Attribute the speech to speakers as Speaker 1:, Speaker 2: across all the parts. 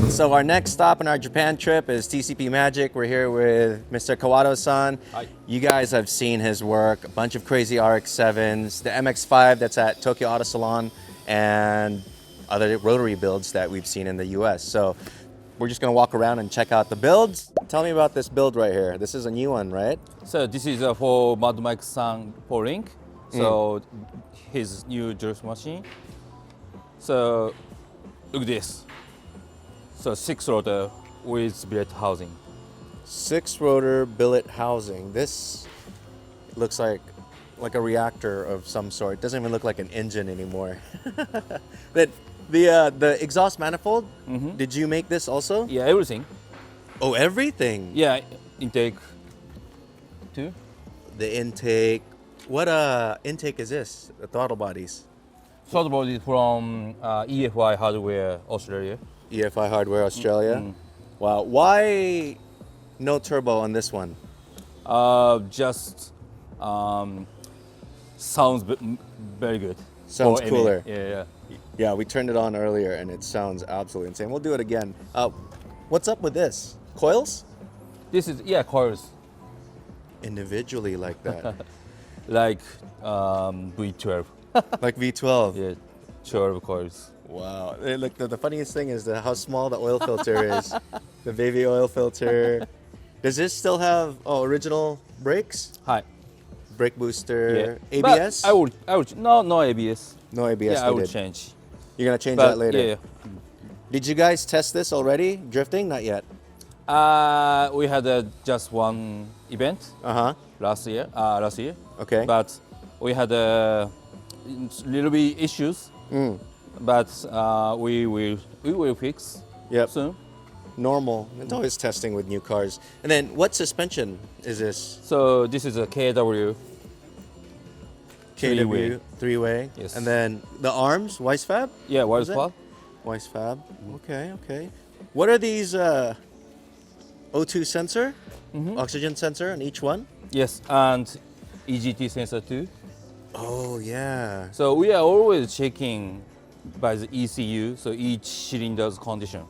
Speaker 1: So our next stop in our Japan trip is TCP Magic. We're here with Mr. Kawato-san.
Speaker 2: Hi.
Speaker 1: You guys have seen his work, a bunch of crazy RX-7s, the MX-5 that's at Tokyo Auto Salon, and other Rotary builds that we've seen in the US. So we're just gonna walk around and check out the builds. Tell me about this build right here. This is a new one, right?
Speaker 2: So this is for Mad Mike-san for Link. So his new drift machine. So look at this. So 6-rotor with billet housing.
Speaker 1: 6-rotor billet housing. This looks like a reactor of some sort. It doesn't even look like an engine anymore. But the exhaust manifold, did you make this also?
Speaker 2: Yeah, everything.
Speaker 1: Oh, everything.
Speaker 2: Yeah, intake too.
Speaker 1: The intake. What intake is this? The throttle bodies.
Speaker 2: Throttle body from EFI Hardware Australia.
Speaker 1: EFI Hardware Australia. Wow. Why no turbo on this one?
Speaker 2: Just sounds very good.
Speaker 1: Sounds
Speaker 2: for MA.
Speaker 1: cooler.
Speaker 2: Yeah.
Speaker 1: Yeah, we turned it on earlier and it sounds absolutely insane. We'll do it again. What's up with this? Coils?
Speaker 2: This is coils
Speaker 1: Individually like that.
Speaker 2: like V12.
Speaker 1: Like V12.
Speaker 2: Yeah, 12 coils.
Speaker 1: Wow. Look, the funniest thing is how small the oil filter is. The baby oil filter. Does this still have original brakes?
Speaker 2: Hi.
Speaker 1: Brake booster,
Speaker 2: Yeah.
Speaker 1: ABS?
Speaker 2: But I would no ABS.
Speaker 1: No ABS.
Speaker 2: Yeah, I would
Speaker 1: needed.
Speaker 2: change.
Speaker 1: You're gonna change
Speaker 2: But
Speaker 1: that later.
Speaker 2: yeah.
Speaker 1: Did you guys test this already? Drifting? Not yet.
Speaker 2: We had just one event last year.
Speaker 1: Okay.
Speaker 2: But we had a little bit issues. But we will fix
Speaker 1: Yep.
Speaker 2: soon.
Speaker 1: Normal. It's always testing with new cars. And then what suspension is this?
Speaker 2: So this is a KW.
Speaker 1: KW three-way.
Speaker 2: Yes.
Speaker 1: And then the arms, Weissfab?
Speaker 2: Yeah, what is
Speaker 1: it?
Speaker 2: that?
Speaker 1: Weissfab. Okay. What are these O2 sensor? Oxygen sensor on each one?
Speaker 2: Yes, and EGT sensor too.
Speaker 1: Oh, yeah.
Speaker 2: So we are always checking by the ECU, so each cylinder's condition.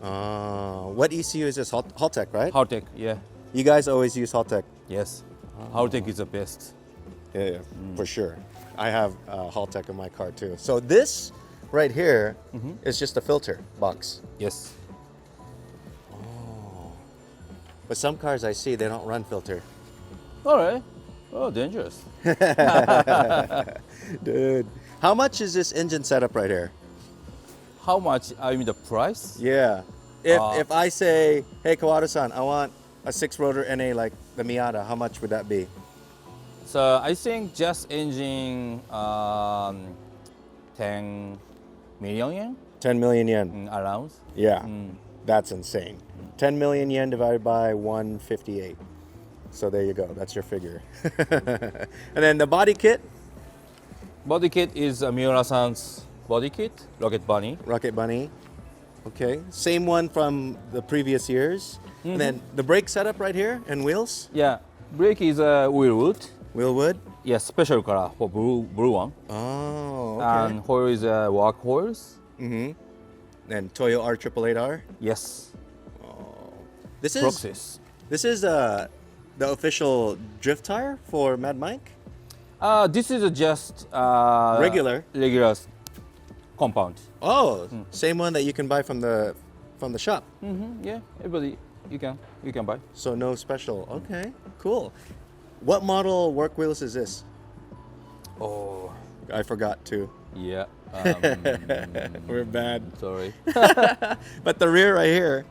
Speaker 1: What ECU is this? Haltech, right?
Speaker 2: Haltech, yeah.
Speaker 1: You guys always use Haltech.
Speaker 2: Yes. Haltech is the best.
Speaker 1: Yeah, for sure. I have Haltech in my car too. So this right here is just a filter box.
Speaker 2: Yes.
Speaker 1: But some cars I see, they don't run filter.
Speaker 2: All right. Oh, dangerous.
Speaker 1: Dude. How much is this engine setup right here?
Speaker 2: How much? I mean the price?
Speaker 1: Yeah. If I say, hey, Kawato-san, I want a 6-rotor NA like the Miata, how much would that be?
Speaker 2: So I think just engine 10 million yen
Speaker 1: 10 million yen.
Speaker 2: around.
Speaker 1: Yeah. That's insane. 10 million yen divided by 158. So there you go. That's your figure. And then the body kit?
Speaker 2: Body kit is Miura-san's body kit, Rocket Bunny.
Speaker 1: Rocket Bunny. Okay. Same one from the previous years. And then the brake setup right here and wheels?
Speaker 2: Yeah, brake is wheelwood.
Speaker 1: Wheelwood?
Speaker 2: Yeah, special color for blue one.
Speaker 1: Oh, okay.
Speaker 2: And hoil is work hoils.
Speaker 1: And Toyo R888R?
Speaker 2: Yes.
Speaker 1: This is
Speaker 2: Proxys.
Speaker 1: This is the official drift tire for Mad Mike?
Speaker 2: This is just
Speaker 1: Regular
Speaker 2: compound.
Speaker 1: Oh, same one that you can buy from the shop.
Speaker 2: Yeah, everybody you can buy.
Speaker 1: So no special. Okay, cool. What model work wheels is this?
Speaker 2: Oh,
Speaker 1: I forgot too.
Speaker 2: yeah.
Speaker 1: We're bad.
Speaker 2: Sorry.
Speaker 1: But the rear right here,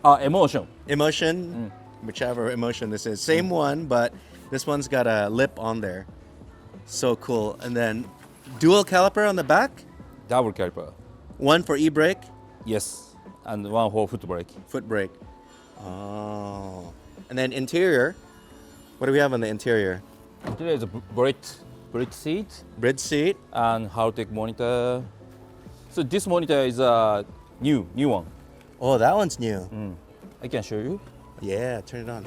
Speaker 2: Emotion.
Speaker 1: Emotion, whichever Emotion this is, same one, but this one's got a lip on there. So cool. And then dual caliper on the back,
Speaker 2: Double caliper.
Speaker 1: one for e-brake,
Speaker 2: Yes, and one for foot brake.
Speaker 1: foot brake. Oh. And then interior, what do we have on the interior?
Speaker 2: Today is a Brit seat
Speaker 1: Bridge seat.
Speaker 2: and Haltech monitor. So this monitor is a new one.
Speaker 1: Oh, that one's new.
Speaker 2: I can show you.
Speaker 1: Yeah, turn it on.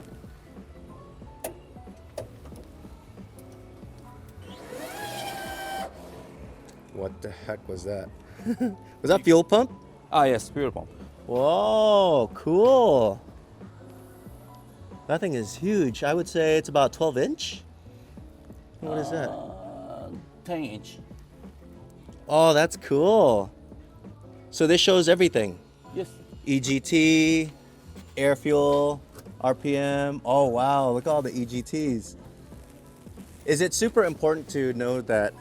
Speaker 1: What the heck was that? Was that fuel pump?
Speaker 2: Ah, yes, fuel pump.
Speaker 1: Whoa, cool. That thing is huge. I would say it's about 12 inch. What is that?
Speaker 2: 10 inch.
Speaker 1: Oh, that's cool. So this shows everything.
Speaker 2: Yes.
Speaker 1: EGT, air fuel, RPM. Oh, wow. Look at all the EGTs. Is it super important to know that?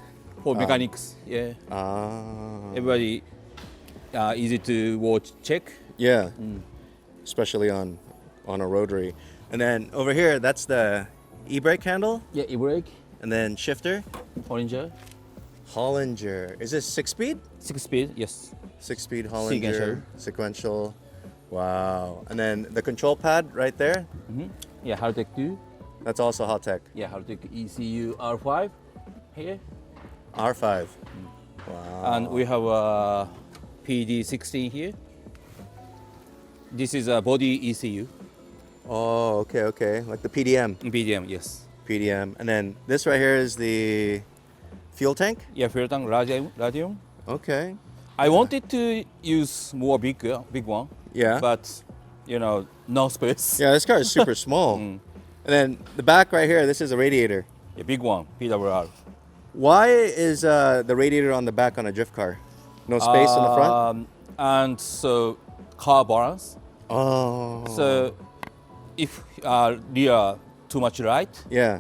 Speaker 2: For mechanics, yeah.
Speaker 1: Ah.
Speaker 2: Everybody easy to watch, check.
Speaker 1: Yeah. Especially on a rotary. And then over here, that's the e-brake handle.
Speaker 2: Yeah, e-brake,
Speaker 1: And then shifter.
Speaker 2: Hollinger,
Speaker 1: Hollinger. Is this 6-speed?
Speaker 2: 6-speed, yes.
Speaker 1: 6-speed Hollinger.
Speaker 2: Sequential.
Speaker 1: Sequential. Wow. And then the control pad right there.
Speaker 2: Yeah, Haltech 2.
Speaker 1: That's also Haltech.
Speaker 2: Yeah, Haltech ECU R5 here.
Speaker 1: R5. Wow.
Speaker 2: And we have a PD16 here. This is a body ECU.
Speaker 1: Oh, okay, okay. Like the PDM.
Speaker 2: BDM, yes.
Speaker 1: PDM. And then this right here is the fuel tank.
Speaker 2: Yeah, fuel tank, radium.
Speaker 1: Okay.
Speaker 2: I wanted to use more big one,
Speaker 1: Yeah.
Speaker 2: but you know, no space.
Speaker 1: Yeah, this car is super small. And then the back right here, this is a radiator.
Speaker 2: Yeah, big one, PWR.
Speaker 1: Why is the radiator on the back on a drift car? No space in the front?
Speaker 2: And so car balance.
Speaker 1: Oh.
Speaker 2: So if rear too much right,
Speaker 1: Yeah.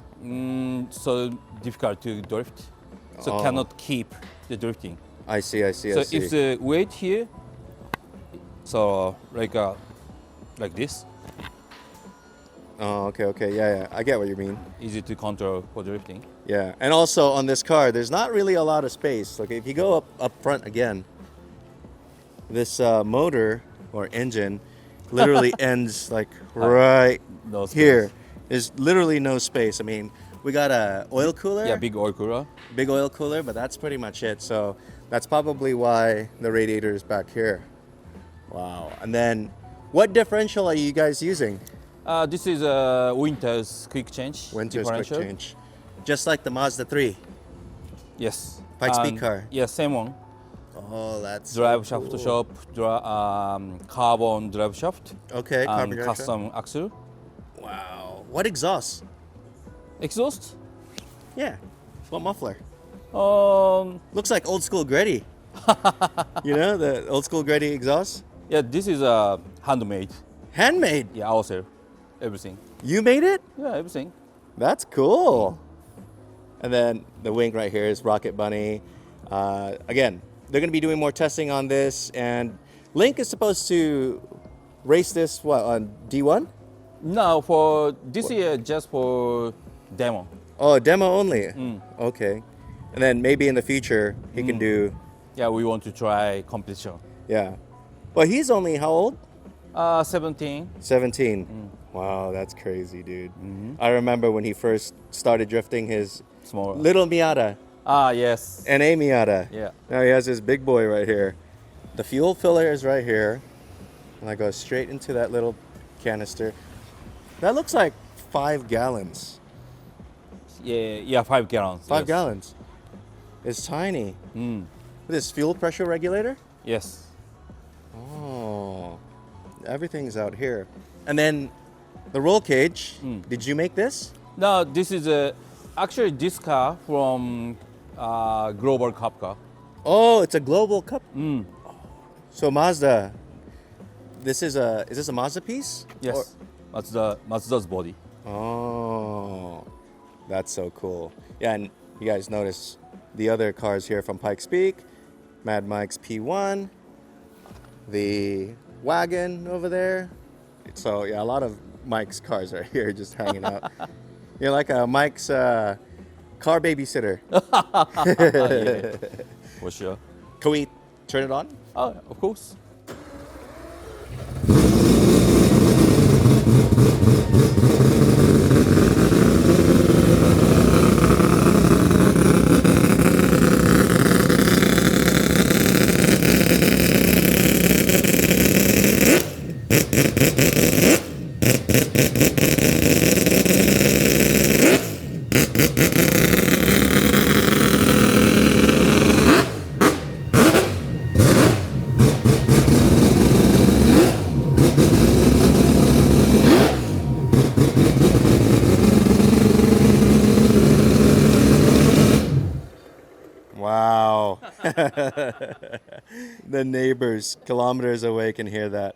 Speaker 2: so difficult to drift. So
Speaker 1: Oh.
Speaker 2: cannot keep the drifting.
Speaker 1: I see, I see,
Speaker 2: So
Speaker 1: I see.
Speaker 2: if the weight here, so like this,
Speaker 1: Oh, okay, okay. Yeah, yeah. I get what you mean.
Speaker 2: easy to control for drifting.
Speaker 1: Yeah. And also on this car, there's not really a lot of space. Like if you go up front again, this motor or engine literally ends like right
Speaker 2: No space.
Speaker 1: here. There's literally no space. I mean, we got a oil cooler.
Speaker 2: Yeah, big oil cooler.
Speaker 1: Big oil cooler, but that's pretty much it. So that's probably why the radiator is back here. Wow. And then what differential are you guys using?
Speaker 2: This is a Winter's quick change.
Speaker 1: Winter's quick
Speaker 2: differential.
Speaker 1: change. Just like the Mazda 3.
Speaker 2: Yes.
Speaker 1: Pikes Peak
Speaker 2: And-
Speaker 1: car.
Speaker 2: Yeah, same one.
Speaker 1: Oh, that's so
Speaker 2: Drive shaft
Speaker 1: cool.
Speaker 2: shop, carbon drive shaft,
Speaker 1: Okay, carbon
Speaker 2: and
Speaker 1: drive shaft.
Speaker 2: custom axle.
Speaker 1: Wow. What exhaust?
Speaker 2: Exhaust.
Speaker 1: Yeah. What muffler?
Speaker 2: Looks
Speaker 1: like old school Gretty. You know, the old school Gretty exhaust?
Speaker 2: Yeah, this is handmade.
Speaker 1: Handmade.
Speaker 2: Yeah, ourselves. Everything.
Speaker 1: You made it?
Speaker 2: Yeah, everything.
Speaker 1: That's cool. And then the wing right here is Rocket Bunny. Again, they're going to be doing more testing on this. And Link is supposed to race this, what, on D1?
Speaker 2: No, for this year, just for demo.
Speaker 1: Oh, demo only? Okay. And then maybe in the future, he can do,
Speaker 2: Yeah, we want to try competition.
Speaker 1: yeah. Well, he's only how old?
Speaker 2: 17.
Speaker 1: 17. Wow, that's crazy, dude. I remember when he first started drifting his
Speaker 2: Small.
Speaker 1: little Miata,
Speaker 2: Yes.
Speaker 1: NA Miata.
Speaker 2: Yeah.
Speaker 1: Now he has this big boy right here. The fuel filler is right here. And I go straight into that little canister. That looks like 5 gallons.
Speaker 2: Yeah, 5 gallons.
Speaker 1: 5
Speaker 2: yes.
Speaker 1: gallons. It's tiny. This fuel pressure regulator?
Speaker 2: Yes.
Speaker 1: Oh, everything's out here. And then the roll cage. Did you make this?
Speaker 2: No, this is actually this car from Global Cup car.
Speaker 1: Oh, it's a global cup. So Mazda. Is this a Mazda piece?
Speaker 2: Yes. Mazda's body.
Speaker 1: Oh, that's so cool. Yeah, and you guys notice the other cars here from Pikes Peak, Mad Mike's P1, the wagon over there. So yeah, a lot of Mike's cars are here just hanging out. You're like a Mike's car babysitter.
Speaker 2: Yeah, for sure.
Speaker 1: Can we turn it on?
Speaker 2: Oh, of course.
Speaker 1: The neighbors kilometers away can hear that.